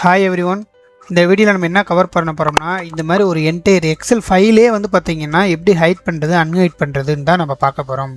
Hi everyone. இந்த வீடியோவில் நம்ம என்ன கவர் பண்ண போகிறோம்னா, இந்த மாதிரி ஒரு என்டையர் எக்ஸல் ஃபைலே வந்து பார்த்திங்கன்னா எப்படி ஹைட் பண்ணுறது அன்ஹைட் பண்ணுறதுன்னு தான் நம்ம பார்க்க போகிறோம்.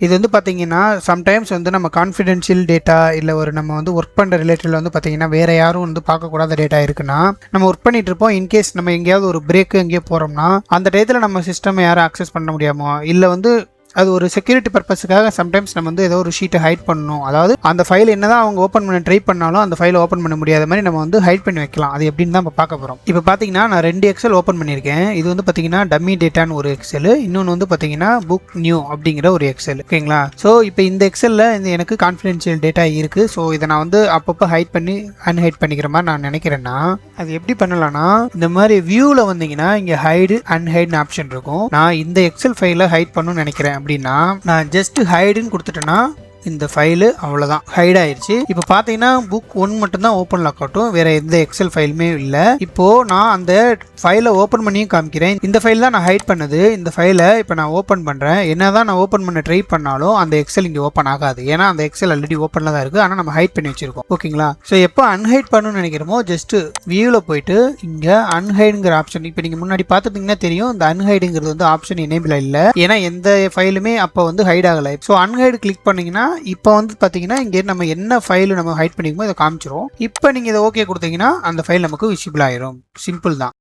இது வந்து பார்த்திங்கன்னா சம்டைம்ஸ் வந்து நம்ம கான்ஃபிடென்ஷியல் டேட்டா இல்லை ஒரு நம்ம வந்து ஒர்க் பண்ணுற ரிலேட்டடில் வந்து பார்த்திங்கன்னா வேறு யாரும் வந்து பார்க்கக்கூடாத டேட்டா இருக்குன்னா நம்ம ஒர்க் பண்ணிட்டு இருப்போம். இன்கேஸ் நம்ம எங்கேயாவது ஒரு பிரேக்கு எங்கேயோ போகிறோம்னா அந்த டயத்தில் நம்ம சிஸ்டம் யாரும் அக்சஸ் பண்ண முடியாமோ இல்லை வந்து அது ஒரு செக்யூரிட்டி பர்பஸுக்காக சம்டைம்ஸ் நம்ம வந்து ஏதோ ஒரு ஷீட்டை ஹைட் பண்ணணும். அதாவது அந்த ஃபைல் என்னதான் அவங்க ஓப்பன் பண்ண ட்ரை பண்ணாலும் அந்த ஃபைலை ஓப்பன் பண்ண முடியாத மாதிரி நம்ம வந்து ஹைட் பண்ணி வைக்கலாம். அது எப்படின்னு தான் இப்போ பார்க்க போகிறோம். இப்போ பார்த்தீங்கன்னா நான் 2 எக்ஸல் ஓப்பன் பண்ணியிருக்கேன். இது வந்து பார்த்தீங்கன்னா டம்மி டேட்டான்னு ஒரு எக்ஸல், இன்னொன்று வந்து பார்த்தீங்கன்னா புக் நியூ அப்படிங்கிற ஒரு எக்ஸல். ஓகேங்களா? ஸோ இப்போ இந்த எக்ஸலில் எனக்கு கான்ஃபிடென்ஷியல் டேட்டா இருக்குது. ஸோ இதை நான் வந்து அப்பப்போ ஹைட் பண்ணி அன்ஹைட் பண்ணிக்கிற மாதிரி நான் நினைக்கிறேன்னா அது எப்படி பண்ணலாம்னா, இந்த மாதிரி வியூவில் வந்தீங்கன்னா இங்கே ஹைடு அன்ஹைட்னு ஆப்ஷன் இருக்கும். நான் இந்த எக்ஸல் ஃபைலை ஹைட் பண்ணணும்னு நினைக்கிறேன் அப்படின்னா நான் ஜஸ்ட் ஹைடுன்னு கொடுத்துட்டேன்னா இந்த ஃபைலு அவ்வளோதான் ஹைட் ஆயிடுச்சு. இப்போ பார்த்தீங்கன்னா புக் 1 மட்டும்தான் ஓப்பனில் காட்டும், வேற எந்த எக்ஸல் ஃபைலுமே இல்லை. இப்போது நான் அந்த ஃபைலை ஓப்பன் பண்ணியும் காமிக்கிறேன். இந்த ஃபைல் தான் நான் ஹைட் பண்ணது. இந்த ஃபைலை இப்போ நான் ஓப்பன் பண்ணுறேன். என்ன தான் நான் ஓப்பன் பண்ண ட்ரை பண்ணாலும் அந்த எக்ஸல் இங்கே ஓப்பன் ஆகாது. ஏன்னா அந்த எக்ஸல் ஆல்ரெடி ஓப்பனில் தான் இருக்குது. ஆனால் நம்ம ஹைட் பண்ணி வச்சிருக்கோம். ஓகேங்களா? ஸோ எப்போ அன்ஹைட் பண்ணணும்னு நினைக்கிறோமோ ஜஸ்ட் வியூவில் போயிட்டு இங்கே அன்ஹைடுங்கிற ஆப்ஷன், இப்போ நீங்கள் முன்னாடி பார்த்துட்டிங்கன்னா தெரியும், இந்த அன்ஹைடுங்கிறது வந்து ஆப்ஷன் எனேபிள் இல்லை. ஏன்னா எந்த ஃபைலுமே அப்போ வந்து ஹைட் ஆகலை. ஸோ அன்ஹைடு கிளிக் பண்ணிங்கன்னா இப்போ வந்து பார்த்தீங்கன்னா இங்கே நம்ம என்ன ஃபைல் நம்ம ஹைட் பண்ணிக்குமோ இதை காமிச்சிரும். இப்போ நீங்கள் இதை ஓகே கொடுத்தீங்கன்னா அந்த ஃபைல் நமக்கு விசிபிள் ஆயிரும். சிம்பிள் தான்.